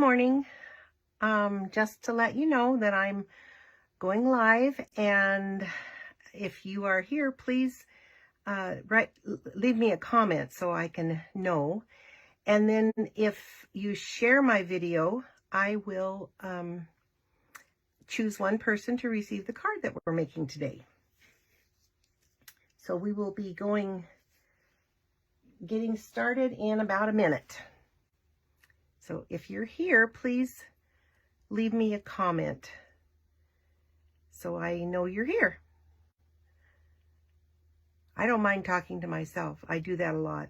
morning. Just to let you know that I'm going live, and if you are here, please leave me a comment so I can know. And then if you share my video, I will choose one person to receive the card that we're making today. So we will be getting started in about a minute. So if you're here, please leave me a comment so I know you're here. I don't mind talking to myself. I do that a lot.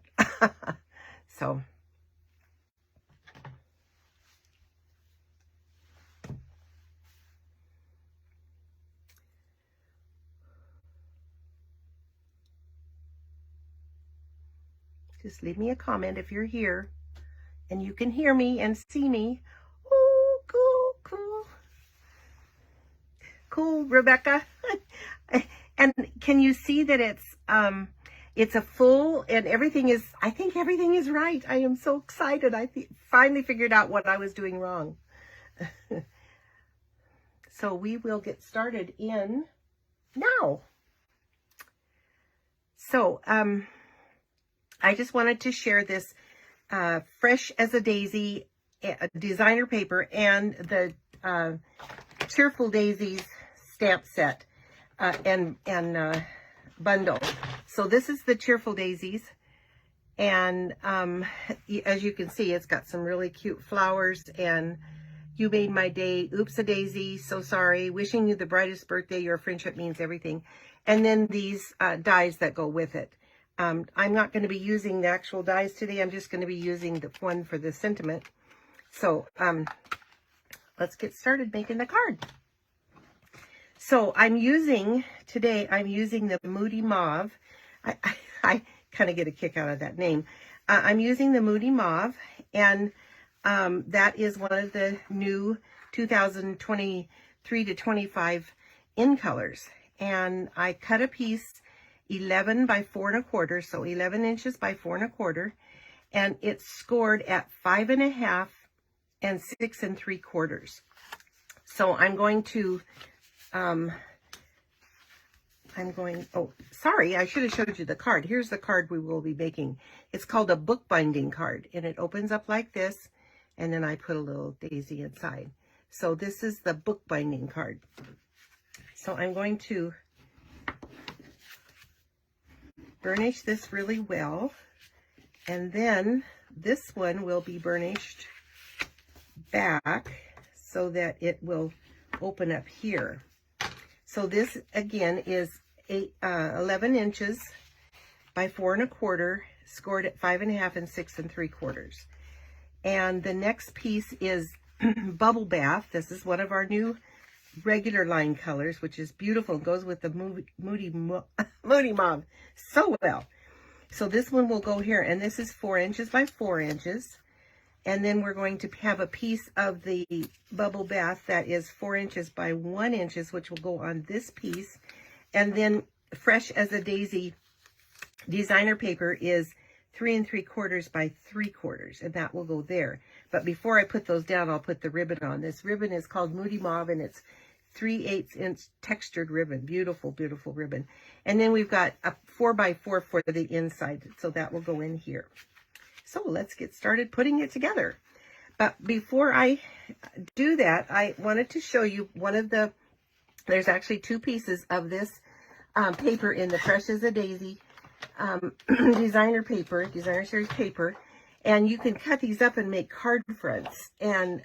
So just leave me a comment if you're here and you can hear me and see me. Oh, cool. Cool, Rebecca. And can you see that it's a full, and everything is, I think everything is right. I am so excited. I finally figured out what I was doing wrong. So we will get started in now. So I just wanted to share this Fresh as a Daisy designer paper and the Cheerful Daisies stamp set and bundle. So this is the Cheerful Daisies, and as you can see, it's got some really cute flowers and "You made my day," "Oops a daisy," "So sorry," "Wishing you the brightest birthday," "Your friendship means everything," and then these dies that go with it. I'm not going to be using the actual dies today. I'm just going to be using the one for the sentiment. So let's get started making the card. So today I'm using the Moody Mauve. I kind of get a kick out of that name. I'm using the Moody Mauve, and that is one of the new 2023 to 25 in colors. And I cut a piece 11 by 4 1/4, so 11 inches by 4 1/4, and it's scored at 5 1/2 and 6 3/4. So I'm going to oh, sorry, I should have showed you the card. Here's the card we will be making. It's called a bookbinding card, and it opens up like this, and then I put a little daisy inside. So this is the bookbinding card. So I'm going to burnish this really well, and then this one will be burnished back so that it will open up here. So this again is 11 inches by 4 1/4, scored at 5 1/2 and 6 3/4. And the next piece is Bubble Bath. This is one of our new regular line colors, which is beautiful. It goes with the Moody Mauve so well. So this one will go here, and this is 4 inches by 4 inches. And then we're going to have a piece of the Bubble Bath that is 4 inches by 1 inches, which will go on this piece. And then Fresh as a Daisy designer paper is 3 3/4 by 3/4, and that will go there. But before I put those down, I'll put the ribbon on. This ribbon is called Moody Mauve, and it's 3/8 inch textured ribbon. Beautiful, beautiful ribbon. And then we've got a 4 by 4 for the inside, so that will go in here. So let's get started putting it together. But before I do that, I wanted to show you there's actually two pieces of this paper in the Fresh as a Daisy designer series paper. And you can cut these up and make card fronts. And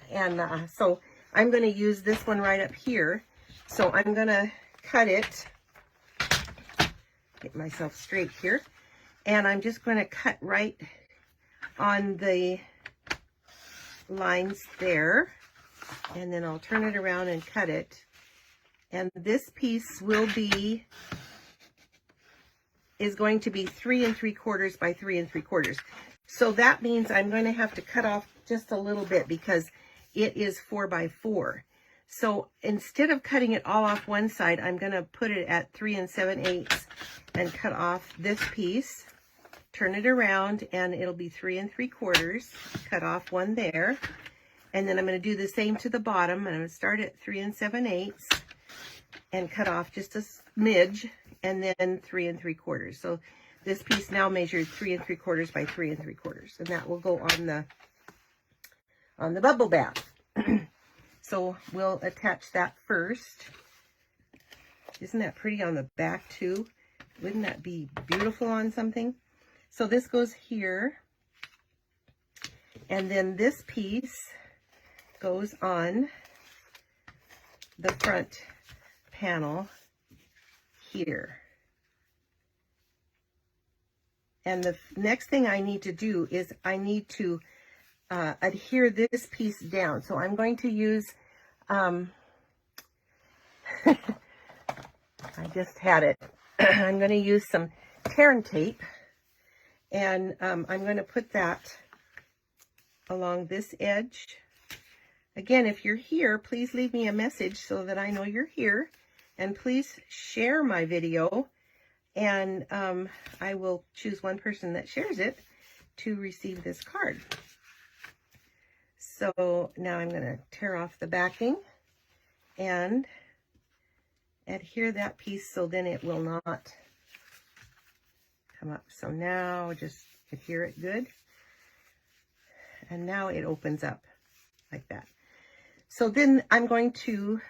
so I'm going to use this one right up here. So I'm going to cut it, get myself straight here. And I'm just going to cut right on the lines there, and then I'll turn it around and cut it. And this piece is going to be 3 3/4 by 3 3/4. So that means I'm going to have to cut off just a little bit because it is 4 by 4. So instead of cutting it all off one side, I'm going to put it at 3 7/8 and cut off this piece. Turn it around, and it'll be 3 3/4. Cut off one there, And then I'm going to do the same to the bottom. And I'm going to start at 3 7/8 and cut off just a smidge, and then 3 3/4. So this piece now measured 3 3/4 by 3 3/4, and that will go on the bubble bath. So we'll attach that first. Isn't that pretty on the back too? Wouldn't that be beautiful on something? So this goes here, and then this piece goes on the front panel here. And the next thing I need to do is I need to adhere this piece down. So I'm going to use, I just had it. I'm going to use some tear tape, and I'm going to put that along this edge. Again, if you're here, please leave me a message so that I know you're here, and please share my video, and I will choose one person that shares it to receive this card. So now I'm going to tear off the backing and adhere that piece so then it will not come up. So now just adhere it good, and now it opens up like that. So then I'm going to,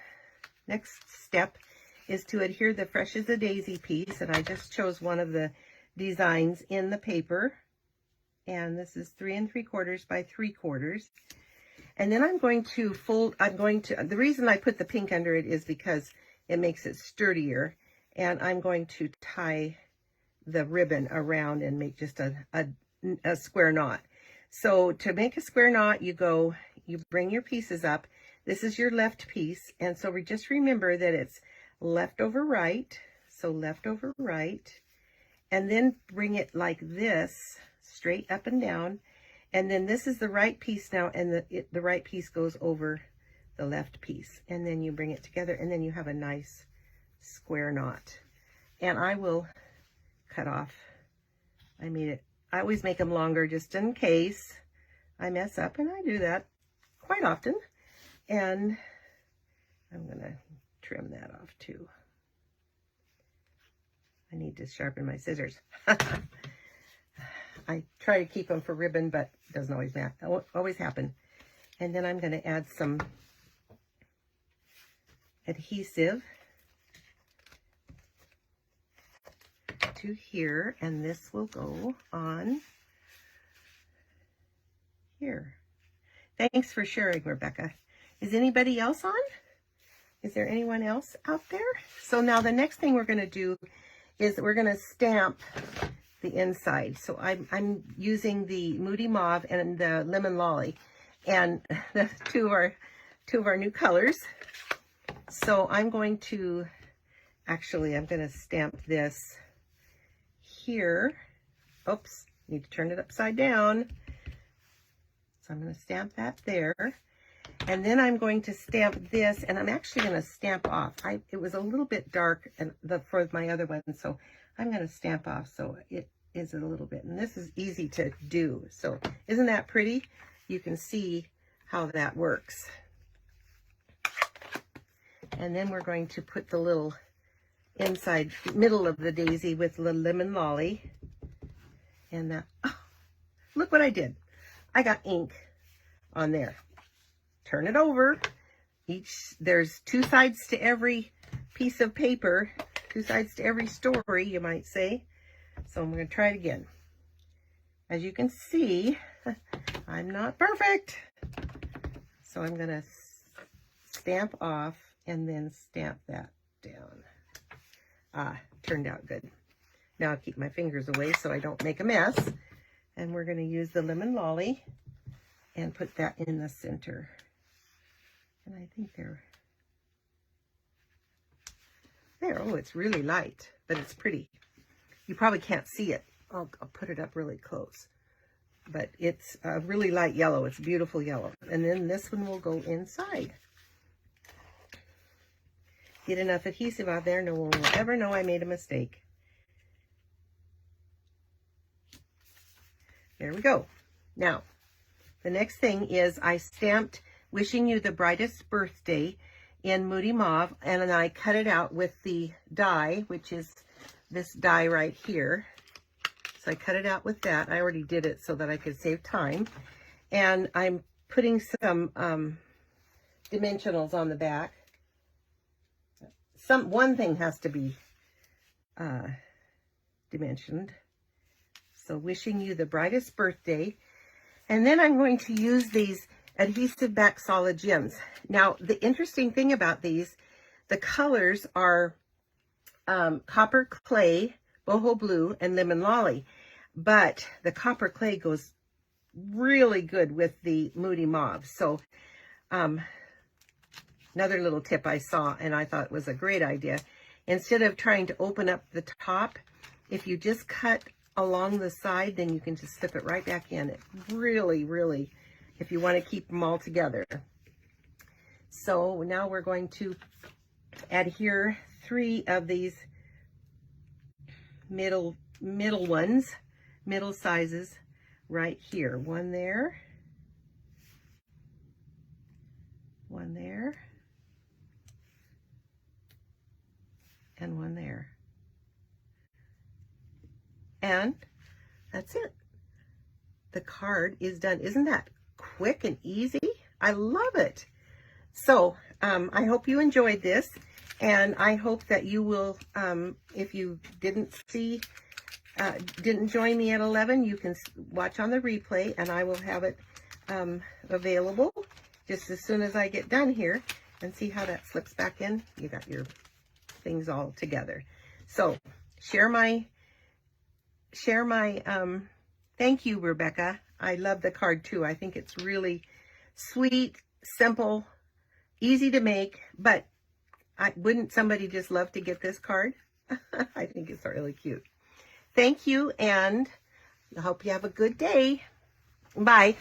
next step is to adhere the Fresh as a Daisy piece, and I just chose one of the designs in the paper, and this is 3 3/4 by 3/4. And then I'm going to fold, the reason I put the pink under it is because it makes it sturdier, and I'm going to tie the ribbon around and make just a square knot. So to make a square knot, you bring your pieces up. This is your left piece, and so just remember that it's left over right, so left over right, and then bring it like this, straight up and down, and then this is the right piece now, and the right piece goes over the left piece, and then you bring it together, and then you have a nice square knot. And I will cut off, I always make them longer just in case I mess up, and I do that quite often. And I'm going to trim that off too. I need to sharpen my scissors. I try to keep them for ribbon, but it doesn't always happen. And then I'm going to add some adhesive to here, and this will go on here. Thanks for sharing, Rebecca. Is anybody else on? Is there anyone else out there? So now the next thing we're going to do is we're going to stamp the inside. So I'm using the Moody Mauve and the Lemon Lolly, and the two of our new colors. So I'm going to stamp this here. Oops, need to turn it upside down. So I'm going to stamp that there. And then I'm going to stamp this, and I'm actually going to stamp off. It was a little bit dark for my other one, so I'm going to stamp off so it is a little bit. And this is easy to do. So isn't that pretty? You can see how that works. And then we're going to put the little inside middle of the daisy with the Lemon Lolly. And that, oh, look what I did. I got ink on there. Turn it over. There's two sides to every piece of paper, two sides to every story, you might say. So I'm going to try it again. As you can see, I'm not perfect. So I'm going to stamp off and then stamp that down. Turned out good. Now I'll keep my fingers away so I don't make a mess. And we're going to use the Lemon Lolly and put that in the center. And I think there. Oh, it's really light, but it's pretty. You probably can't see it. I'll put it up really close. But it's a really light yellow. It's beautiful yellow. And then this one will go inside. Get enough adhesive out there, no one will ever know I made a mistake. There we go. Now, the next thing is I stamped Wishing You the Brightest Birthday in Moody Mauve, and then I cut it out with the die, which is this die right here. So I cut it out with that. I already did it so that I could save time. And I'm putting some dimensionals on the back. One thing has to be dimensioned. So Wishing You the Brightest Birthday. And then I'm going to use these adhesive back solid gems. Now, the interesting thing about these, the colors are copper clay, boho blue, and lemon lolly. But the copper clay goes really good with the Moody Mauve. So another little tip I saw, and I thought was a great idea. Instead of trying to open up the top, if you just cut along the side, then you can just slip it right back in. It really, really, if you want to keep them all together. So now we're going to adhere 3 of these middle ones, middle sizes right here. One there, one there, and one there. And that's it. The card is done. Isn't that quick and easy? I love it. So I hope you enjoyed this, and I hope that you will, if you didn't join me at 11, you can watch on the replay, and I will have it available just as soon as I get done here. And see how that slips back in? You got your things all together. So share my thank you, Rebecca. I love the card too. I think it's really sweet, simple, easy to make, but wouldn't somebody just love to get this card? I think it's really cute. Thank you, and I hope you have a good day. Bye.